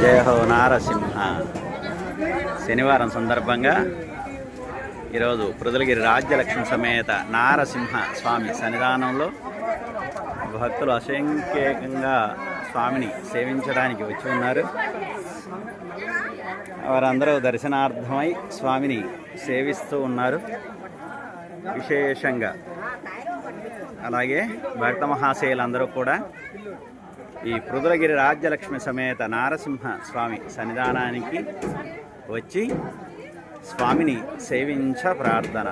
జయ హో నారసింహ. శనివారం సందర్భంగా ఈరోజు పృథులగిరి రాజ్యలక్ష్మి సమేత నారసింహ స్వామి సన్నిధానంలో భక్తులు అసంఖ్యాకంగా స్వామిని సేవించడానికి వచ్చి ఉన్నారు. వారందరూ దర్శనార్థమై స్వామిని సేవిస్తూ ఉన్నారు విశేషంగా. అలాగే భక్త మహాశయులందరూ కూడా ఈ పృథులగిరి రాజ్యలక్ష్మి సమేత నారసింహ స్వామి సన్నిధానానికి వచ్చి స్వామిని సేవించ ప్రార్థన.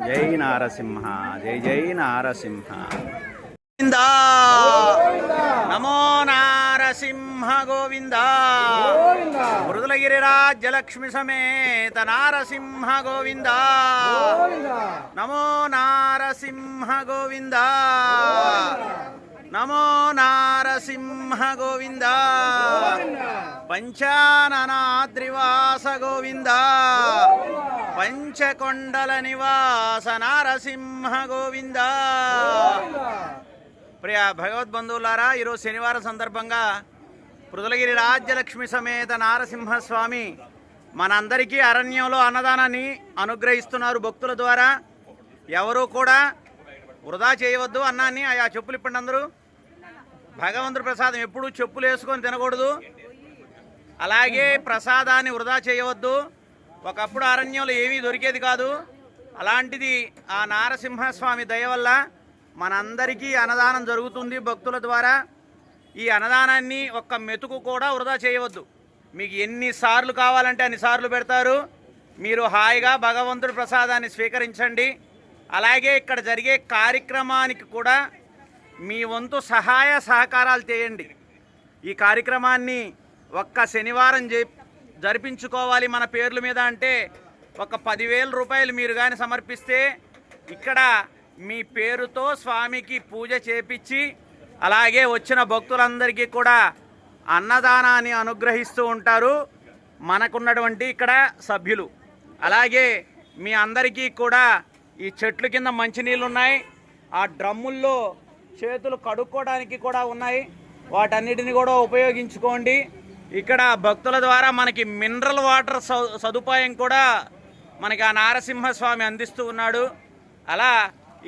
జై నారసింహ, జై జై నారసింహ. నమో నారసింహ గోవింద. పృథులగిరి రాజ్యలక్ష్మి సమేత నారసింహ గోవింద. నమో నారసింహ గోవింద. నమో నారసింహ గోవింద. పంచాననాద్రివాస గోవింద. పంచకొండల నివాస నారసింహ గోవింద. ప్రియ భగవద్బంధువులారా, ఈరోజు శనివారం సందర్భంగా పృథులగిరి రాజ్యలక్ష్మి సమేత నారసింహస్వామి మనందరికీ అరణ్యంలో అన్నదానాన్ని అనుగ్రహిస్తున్నారు భక్తుల ద్వారా. ఎవరూ కూడా వృధా చేయవద్దు. అన్నాన్ని ఆయా చెప్పులు ఇప్పండి. అందరూ భగవంతుడి ప్రసాదం ఎప్పుడూ చెప్పులు వేసుకొని తినకూడదు. అలాగే ప్రసాదాన్ని వృధా చేయవద్దు. ఒకప్పుడు అరణ్యంలో ఏమీ దొరికేది కాదు. అలాంటిది ఆ నారసింహస్వామి దయ వల్ల మనందరికీ అన్నదానం జరుగుతుంది భక్తుల ద్వారా. ఈ అన్నదానాన్ని ఒక్క మెతుకు కూడా వృధా చేయవద్దు. మీకు ఎన్నిసార్లు కావాలంటే అన్నిసార్లు పెడతారు. మీరు హాయిగా భగవంతుడి ప్రసాదాన్ని స్వీకరించండి. అలాగే ఇక్కడ జరిగే కార్యక్రమానికి కూడా మీ వంతు సహాయ సహకారాలు చేయండి. ఈ కార్యక్రమాన్ని ఒక్క శనివారం జరిపించుకోవాలి మన పేర్ల మీద అంటే ఒక 10,000 రూపాయలు మీరు కానీ సమర్పిస్తే ఇక్కడ మీ పేరుతో స్వామికి పూజ చేపించి అలాగే వచ్చిన భక్తులందరికీ కూడా అన్నదానాన్ని అనుగ్రహిస్తూ ఉంటారు మనకున్నటువంటి ఇక్కడ సభ్యులు. అలాగే మీ అందరికీ కూడా ఈ చెట్ల కింద మంచినీళ్ళు ఉన్నాయి. ఆ డ్రమ్ముల్లో చేతులు కడుక్కోవడానికి కూడా ఉన్నాయి. వాటన్నిటిని కూడా ఉపయోగించుకోండి. ఇక్కడ భక్తుల ద్వారా మనకి మినరల్ వాటర్ సదుపాయం కూడా మనకి ఆ నారసింహస్వామి అందిస్తూ ఉన్నాడు. అలా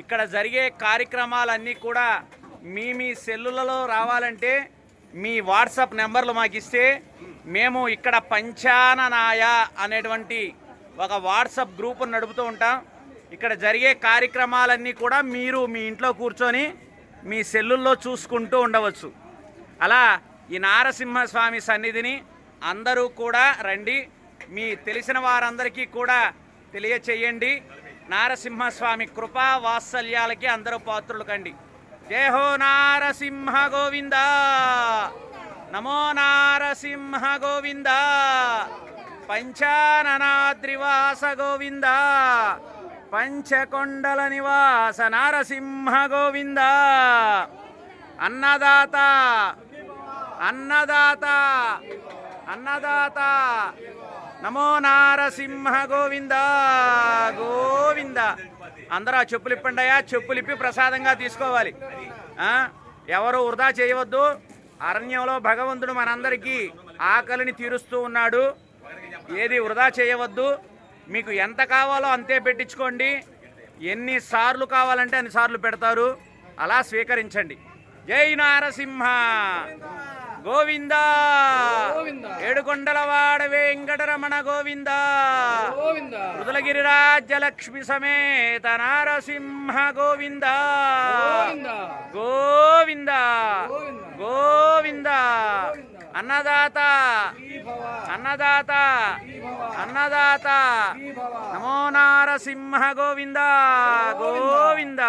ఇక్కడ జరిగే కార్యక్రమాలన్నీ కూడా మీ సెల్లులలో రావాలంటే మీ వాట్సాప్ నెంబర్లు మాకు ఇస్తే మేము ఇక్కడ పంచాననాయ అనేటువంటి ఒక వాట్సాప్ గ్రూపును నడుపుతూ ఉంటాం. ఇక్కడ జరిగే కార్యక్రమాలన్నీ కూడా మీరు మీ ఇంట్లో కూర్చొని మీ సెల్లుల్లో చూసుకుంటూ ఉండవచ్చు. అలా ఈ నారసింహస్వామి సన్నిధిని అందరూ కూడా రండి. మీ తెలిసిన వారందరికీ కూడా తెలియచేయండి. నారసింహస్వామి కృపా వాత్సల్యాలకి అందరూ పాత్రులు కండి. జై హో నారసింహ గోవింద. నమో నారసింహ గోవింద. పంచాననాద్రివాస గోవింద. పంచకొండల నివాస నారసింహ గోవింద. అన్నదాత అన్నదాత అన్నదాత. నమో నారసింహ గోవింద గోవింద. అందరూ ఆ చెప్పులు ఇప్పండి. చెప్పులు ఇప్పి ప్రసాదంగా తీసుకోవాలి. ఎవరు వృధా చేయవద్దు. అరణ్యంలో భగవంతుడు మనందరికీ ఆకలిని తీరుస్తూ ఉన్నాడు. ఏది వృధా చేయవద్దు. మీకు ఎంత కావాలో అంతే పెట్టించుకోండి. ఎన్నిసార్లు కావాలంటే అన్నిసార్లు పెడతారు. అలా స్వీకరించండి. జై నారసింహ గోవింద. ఏడుకొండలవాడ వెంకటరమణ గోవింద. పృథులగిరి రాజ్యలక్ష్మి సమేత నారసింహ గోవింద గోవింద గోవింద. అన్నదాత అన్నదాత అన్నదాత. నమో నారసింహ గోవింద గోవింద.